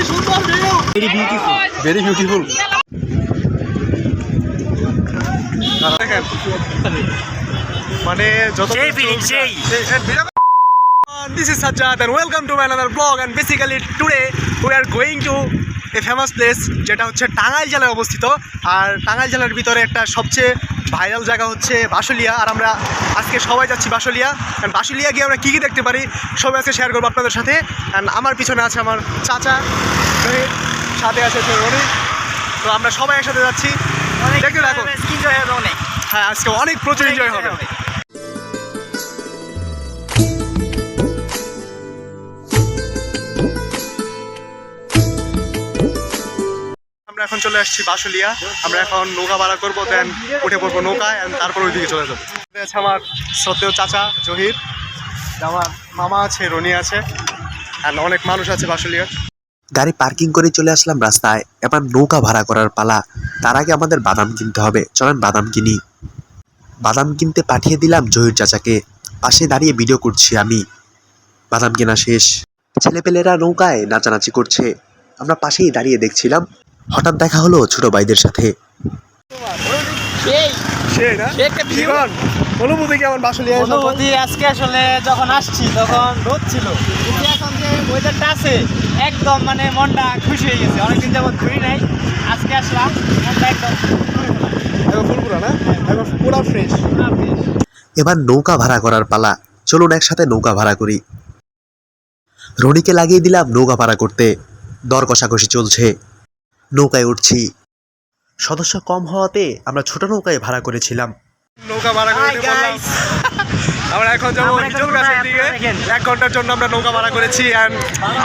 Very beautiful, very beautiful. মানে যত This is Sajjad and welcome to my another vlog, and basically today we are going to a famous place যেটা হচ্ছে টাঙ্গাইল জেলায় অবস্থিত। আর টাঙ্গাইল জেলার ভিতরে একটা সবচেয়ে ভাইরাল জায়গা হচ্ছে বাসুলিয়া। আর আমরা আজকে সবাই যাচ্ছি বাসুলিয়া। অ্যান্ড বাসুলিয়া গিয়ে আমরা কী কী দেখতে পারি সবাই আজকে শেয়ার করবো আপনাদের সাথে। অ্যান্ড আমার পিছনে আছে আমার চাচা, সাথে আছে রনি। তো আমরা সবাই একসাথে যাচ্ছি, দেখতে থাকো। হ্যাঁ, আজকে অনেক প্রচুর এনজয় হবে। আমরা এখন চলে আসছি বাসুলিয়া। আমরা এখন নৌকা ভাড়া করবো, দেন উঠে পড়বো নৌকায়, তারপর ওইদিকে চলে যাবো। আছে আমার শ্রদ্ধেয় চাচা জহির, আমার মামা আছে, রনি আছে, আর অনেক মানুষ আছে বাসুলিয়া। গাড়ি পার্কিং করে চলে আসলাম রাস্তায়। এবার নৌকা ভাড়া করার পালা। তার আগে আমাদের বাদাম কিনতে হবে, চলেন বাদাম কিনি। বাদাম কিনতে পাঠিয়ে দিলাম জহির চাচাকে। পাশে দাঁড়িয়ে ভিডিও করছি আমি। বাদাম কেনা শেষ, ছেলেপেলেরা নৌকায় নাচানাচি করছে, আমরা পাশেই দাঁড়িয়ে দেখছিলাম। হঠাৎ দেখা হলো ছোট ভাইদের সাথে। আজকে আসলে যখন আসছি তখন রোদ ছিল, কিন্তু এখন যে ওয়েদারটা আছে একদম মানে মনটা খুশি হয়ে গেছে। অনেকদিন যাবত ঘুরি নাই, আজকে আসলাম, মনটা একদম পুরো ফ্রেশ। এবার নৌকা ভাড়া করার পালা, চলুন একসাথে নৌকা ভাড়া করি। রনিকে লাগিয়ে দিলাম নৌকা ভাড়া করতে। দর কষাকষি চলছে, নৌকায় উঠছি। সদস্য কম হওয়াতে আমরা ছোট নৌকায় ভাড়া করেছিলাম। নৌকা ভাড়া করে আমরা এখন যাবো হিজল গাছের দিকে। 1 ঘন্টার জন্য আমরা নৌকা ভাড়া করেছি। অ্যান্ড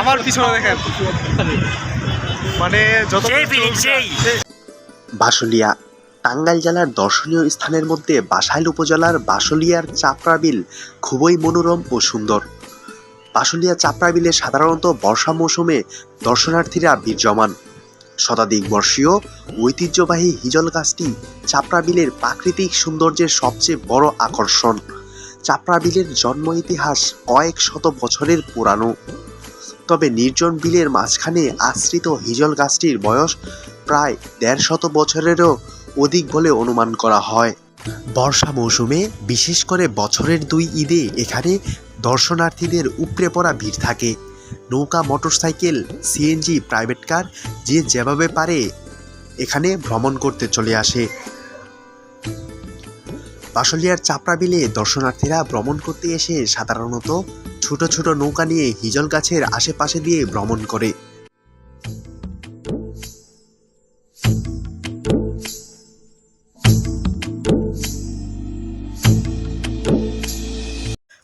আমার পিছনে দেখেন, মানে যত বাসুলিয়া টাঙ্গাইল জেলার দর্শনীয় স্থানের মধ্যে বাসাইল উপজেলার বাসুলিয়ার চাপড়া বিল খুবই মনোরম ও সুন্দর। বাসুলিয়া চাপড়া বিলে সাধারণত বর্ষা মৌসুমে দর্শনার্থীরা ভিড় জমান। শতাধিক বর্ষীয় ঐতিহ্যবাহী হিজল গাছটি চাপড়া বিলের প্রাকৃতিক সৌন্দর্যের সবচেয়ে বড় আকর্ষণ। চাপড়া বিলের জন্ম ইতিহাস কয়েক শত বছরের পুরানো, তবে নির্জন বিলের মাঝখানে আশ্রিত হিজল গাছটির বয়স প্রায় 150 বছরেরও অধিক বলে অনুমান করা হয়। বর্ষা মৌসুমে বিশেষ করে বছরের 2 ঈদে এখানে দর্শনার্থীদের উপড়ে পড়া ভিড় থাকে। নৌকা, মোটরসাইকেল, সিএনজি, প্রাইভেট কার, যে যেভাবে পারে এখানে ভ্রমণ করতে চলে আসে। বাসুলিয়ার চাপড়া বিলে দর্শনার্থীরা ভ্রমণ করতে এসে সাধারণত ছোট ছোট নৌকা নিয়ে হিজল গাছের আশেপাশে দিয়ে ভ্রমণ করে।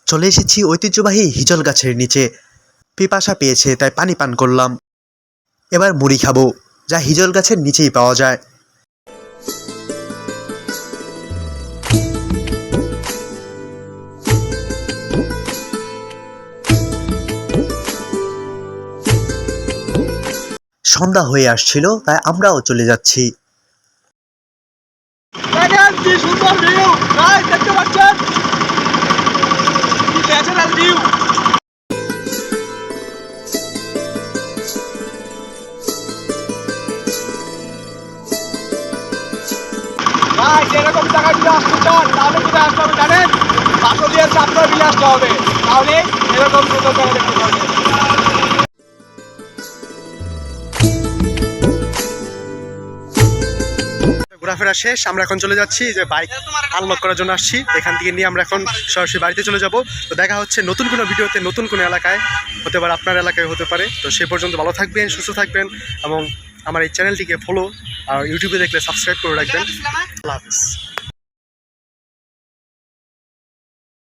চলে এসেছি ঐতিহ্যবাহী হিজল গাছের নিচে। পিপাসা পেয়েছে তাই পানি পান করলাম। এবার মুড়ি খাবো, যা হিজল গাছের নিচেই পাওয়া যায়। সন্ধ্যা হয়ে আসছিল, তাই আমরাও চলে যাচ্ছি। কি সুন্দর ভিউ, দেখতে পাচ্ছেন কি ন্যাচারাল ভিউ। এরকম জায়গায় যদি আসতে চান তাহলে যদি আসতে হবে জানেন, বাসুলিয়ার চাপড়া বিলে আসতে হবে, তাহলে এরকম সুন্দর জায়গা দেখতে পাবেন। ঘোরাফেরা শেষ, আমরা এখন চলে যাচ্ছি যে বাইক আনলক করার জন্য আসছি। এখান থেকে নিয়ে আমরা এখন সরাসরি বাড়িতে চলে যাব। তো দেখা হচ্ছে নতুন কোনো ভিডিওতে, নতুন কোনো এলাকায়, হতে পারে আপনার এলাকায় হতে পারে। তো সে পর্যন্ত ভালো থাকবেন, সুস্থ থাকবেন, এবং আমার এই চ্যানেলটিকে ফলো আর ইউটিউবে দেখলে সাবস্ক্রাইব করে রাখবেন। আল্লাহ হাফেজ।